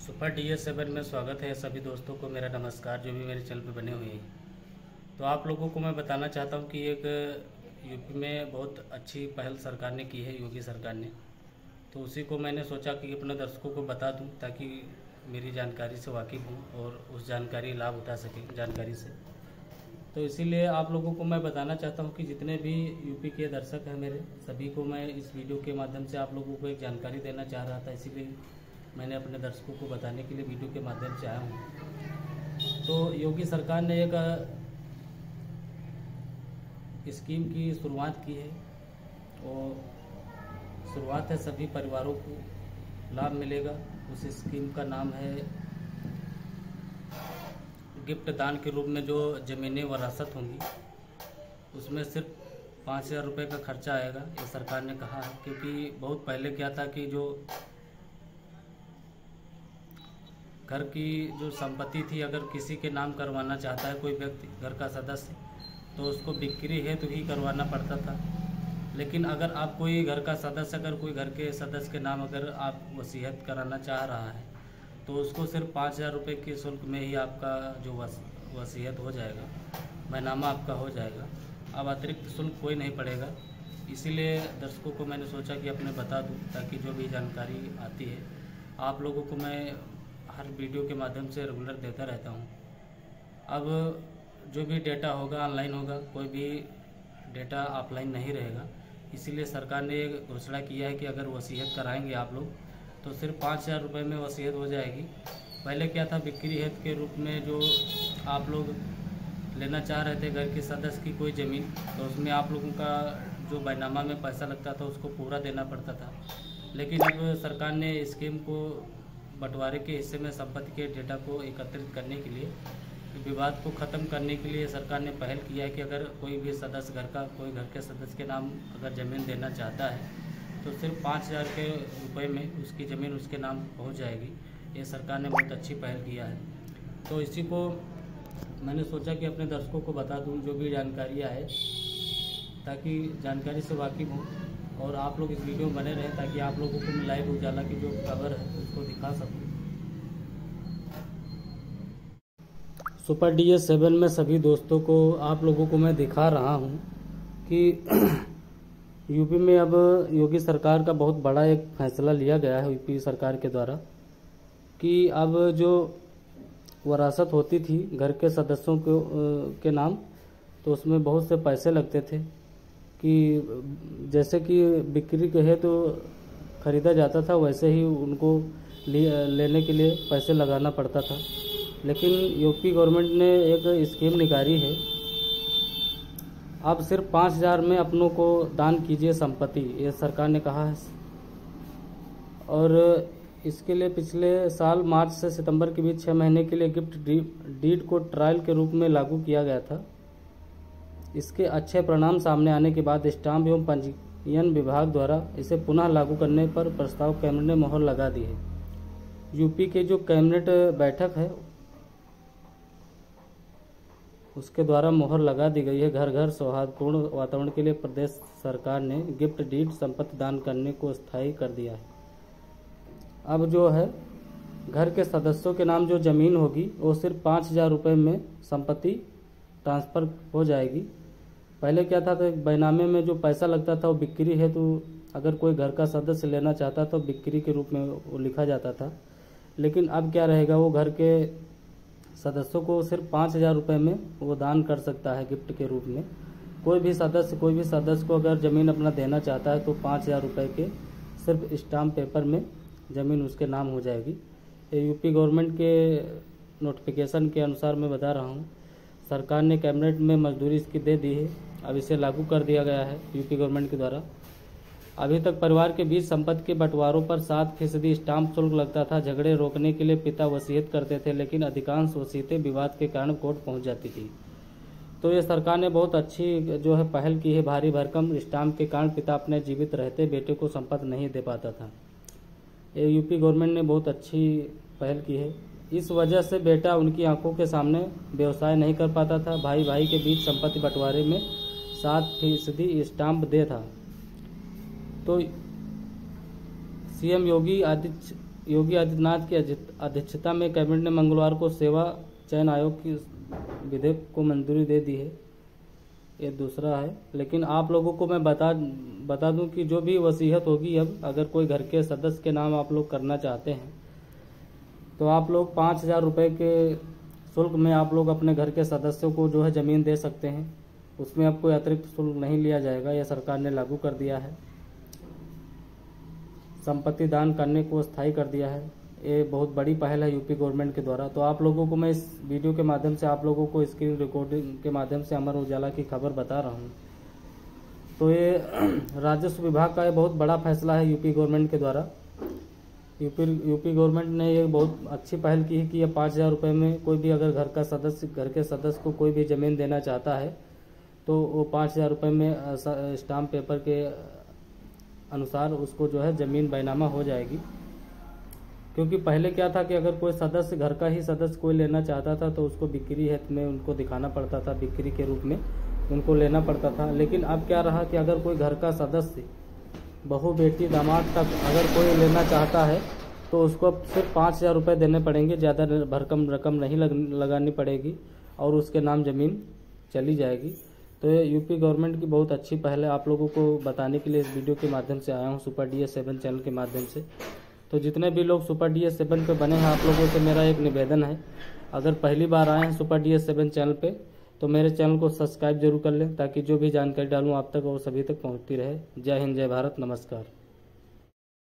Super DS7 में स्वागत है सभी दोस्तों को। मेरा नमस्कार, जो भी मेरे चैनल पे बने हुए हैं। तो आप लोगों को मैं बताना चाहता हूं कि एक यूपी में बहुत अच्छी पहल सरकार ने की है, योगी सरकार ने। तो उसी को मैंने सोचा कि अपने दर्शकों को बता दूं ताकि मेरी जानकारी से वाकिफ़ हूँ और उस जानकारी लाभ उठा सकें जानकारी से। तो इसीलिए आप लोगों को मैं बताना चाहता हूँ कि जितने भी यूपी के दर्शक हैं मेरे, सभी को मैं इस वीडियो के माध्यम से आप लोगों को एक जानकारी देना चाह रहा था। इसीलिए मैंने अपने दर्शकों को बताने के लिए वीडियो के माध्यम से आया हूँ। तो योगी सरकार ने एक स्कीम की शुरुआत की है और शुरुआत है सभी परिवारों को लाभ मिलेगा। उस स्कीम का नाम है गिफ्ट दान के रूप में जो ज़मीनें वरासत होंगी उसमें सिर्फ 5,000 रुपये का खर्चा आएगा, ये सरकार ने कहा है। क्योंकि बहुत पहले क्या था कि जो घर की जो संपत्ति थी, अगर किसी के नाम करवाना चाहता है कोई व्यक्ति, घर का सदस्य, तो उसको बिक्री हेतु ही करवाना पड़ता था। लेकिन अगर आप कोई घर का सदस्य, अगर कोई घर के सदस्य के नाम अगर आप वसीयत कराना चाह रहा है तो उसको सिर्फ 5,000 रुपये के शुल्क में ही आपका जो वसीयत हो जाएगा, बैनामा आपका हो जाएगा। अब अतिरिक्त शुल्क कोई नहीं पड़ेगा। इसीलिए दर्शकों को मैंने सोचा कि अपने बता दूं ताकि जो भी जानकारी आती है आप लोगों को मैं हर वीडियो के माध्यम से रेगुलर देता रहता हूं। अब जो भी डेटा होगा ऑनलाइन होगा, कोई भी डेटा ऑफलाइन नहीं रहेगा। इसीलिए सरकार ने ये घोषणा किया है कि अगर वसीयत कराएंगे आप लोग तो सिर्फ 5,000 रुपये में वसीयत हो जाएगी। पहले क्या था, बिक्री हेतु के रूप में जो आप लोग लेना चाह रहे थे घर के सदस्य की कोई ज़मीन, तो उसमें आप लोगों का जो बैनामा में पैसा लगता था उसको पूरा देना पड़ता था। लेकिन अब सरकार ने स्कीम को बंटवारे के हिस्से में संपत्ति के डेटा को एकत्रित करने के लिए, विवाद को ख़त्म करने के लिए सरकार ने पहल किया है कि अगर कोई भी सदस्य कोई घर के सदस्य के नाम अगर ज़मीन देना चाहता है तो सिर्फ 5,000 रुपये में उसकी ज़मीन उसके नाम पहुंच जाएगी। ये सरकार ने बहुत अच्छी पहल किया है। तो इसी को मैंने सोचा कि अपने दर्शकों को बता दूं जो भी जानकारियाँ है, ताकि जानकारी से वाकिफ़ हों और आप लोग इस वीडियो में बने रहें ताकि आप लोगों को मैं लाइव उजाला की जो खबर है उसको दिखा सकूं। सुपर DS7 में सभी दोस्तों को आप लोगों को मैं दिखा रहा हूं कि यूपी में अब योगी सरकार का बहुत बड़ा एक फैसला लिया गया है यूपी सरकार के द्वारा कि अब जो वरासत होती थी घर के सदस्यों के नाम, तो उसमें बहुत से पैसे लगते थे कि जैसे कि बिक्री के हेतु खरीदा जाता था वैसे ही उनको लेने के लिए पैसे लगाना पड़ता था। लेकिन यूपी गवर्नमेंट ने एक स्कीम निकाली है, अब सिर्फ 5,000 में अपनों को दान कीजिए संपत्ति, ये सरकार ने कहा है। और इसके लिए पिछले साल मार्च से सितंबर के बीच 6 महीने के लिए गिफ्ट डीड को ट्रायल के रूप में लागू किया गया था। इसके अच्छे परिणाम सामने आने के बाद स्टाम्प एवं पंजीयन विभाग द्वारा इसे पुनः लागू करने पर प्रस्ताव कैबिनेट ने मोहर लगा दी है। यूपी के जो कैबिनेट बैठक है उसके द्वारा मोहर लगा दी गई है। घर घर सौहार्दपूर्ण वातावरण के लिए प्रदेश सरकार ने गिफ्ट डीड संपत्ति दान करने को स्थायी कर दिया है। अब जो है घर के सदस्यों के नाम जो ज़मीन होगी वो सिर्फ 5,000 रुपये में संपत्ति ट्रांसफ़र हो जाएगी। पहले क्या था तो बैनामे में जो पैसा लगता था वो बिक्री है, तो अगर कोई घर का सदस्य लेना चाहता तो बिक्री के रूप में वो लिखा जाता था। लेकिन अब क्या रहेगा, वो घर के सदस्यों को सिर्फ 5,000 रुपये में वो दान कर सकता है गिफ्ट के रूप में। कोई भी सदस्य को अगर ज़मीन अपना देना चाहता है तो 5,000 रुपये के सिर्फ स्टाम्प पेपर में ज़मीन उसके नाम हो जाएगी। ये यूपी गवर्नमेंट के नोटिफिकेशन के अनुसार मैं बता रहा हूँ। सरकार ने कैबिनेट में मंजूरी इसकी दे दी है, अब इसे लागू कर दिया गया है यूपी गवर्नमेंट के द्वारा। अभी तक परिवार के बीच संपत्ति के बंटवारों पर 7% स्टाम्प शुल्क लगता था। झगड़े रोकने के लिए पिता वसीयत करते थे, लेकिन अधिकांश वसीयतें विवाद के कारण कोर्ट पहुंच जाती थी। तो ये सरकार ने बहुत अच्छी जो है पहल की है। भारी भरकम स्टाम्प के कारण पिता अपने जीवित रहते बेटे को संपत्ति नहीं दे पाता था। ये यूपी गवर्नमेंट ने बहुत अच्छी पहल की है। इस वजह से बेटा उनकी आंखों के सामने व्यवसाय नहीं कर पाता था। भाई भाई के बीच संपत्ति बंटवारे में 7% स्टाम्प दे था। तो सीएम योगी योगी आदित्यनाथ की अध्यक्षता में कैबिनेट ने मंगलवार को सेवा चयन आयोग की विधेयक को मंजूरी दे दी है। ये दूसरा है। लेकिन आप लोगों को मैं बता दूं कि जो भी वसीयत होगी, अब अगर कोई घर के सदस्य के नाम आप लोग करना चाहते हैं तो आप लोग 5,000 रुपये के शुल्क में आप लोग अपने घर के सदस्यों को जो है ज़मीन दे सकते हैं। उसमें अब कोई अतिरिक्त शुल्क नहीं लिया जाएगा, यह सरकार ने लागू कर दिया है। संपत्ति दान करने को स्थायी कर दिया है। ये बहुत बड़ी पहल है यूपी गवर्नमेंट के द्वारा। तो आप लोगों को मैं इस वीडियो के माध्यम से आप लोगों को स्क्रीन रिकॉर्डिंग के माध्यम से अमर उजाला की खबर बता रहा हूँ। तो ये राजस्व विभाग का ये बहुत बड़ा फैसला है यूपी गवर्नमेंट के द्वारा। यूपी गवर्नमेंट ने ये बहुत अच्छी पहल की है कि ये 5,000 रुपये में कोई भी अगर घर के सदस्य को कोई भी ज़मीन देना चाहता है तो वो 5,000 रुपये में स्टाम्प पेपर के अनुसार उसको जो है ज़मीन बैनामा हो जाएगी। क्योंकि पहले क्या था कि अगर कोई सदस्य घर का ही सदस्य कोई लेना चाहता था तो उसको बिक्री हेतु में उनको दिखाना पड़ता था, बिक्री के रूप में उनको लेना पड़ता था। लेकिन अब क्या रहा कि अगर कोई घर का सदस्य बहू बेटी दामाद तक अगर कोई लेना चाहता है तो उसको सिर्फ 5,000 रुपये देने पड़ेंगे, ज़्यादा भरकम रकम नहीं लगानी पड़ेगी और उसके नाम ज़मीन चली जाएगी। तो ये यूपी गवर्नमेंट की बहुत अच्छी पहल है। आप लोगों को बताने के लिए इस वीडियो के माध्यम से आया हूँ, सुपर DS 7 चैनल के माध्यम से। तो जितने भी लोग सुपर DS 7 पे बने हैं, आप लोगों से मेरा एक निवेदन है, अगर पहली बार आए हैं सुपर DS 7 चैनल पे तो मेरे चैनल को सब्सक्राइब जरूर कर लें, ताकि जो भी जानकारी डालूँ आप तक और सभी तक पहुँचती रहे। जय हिंद, जय भारत, नमस्कार।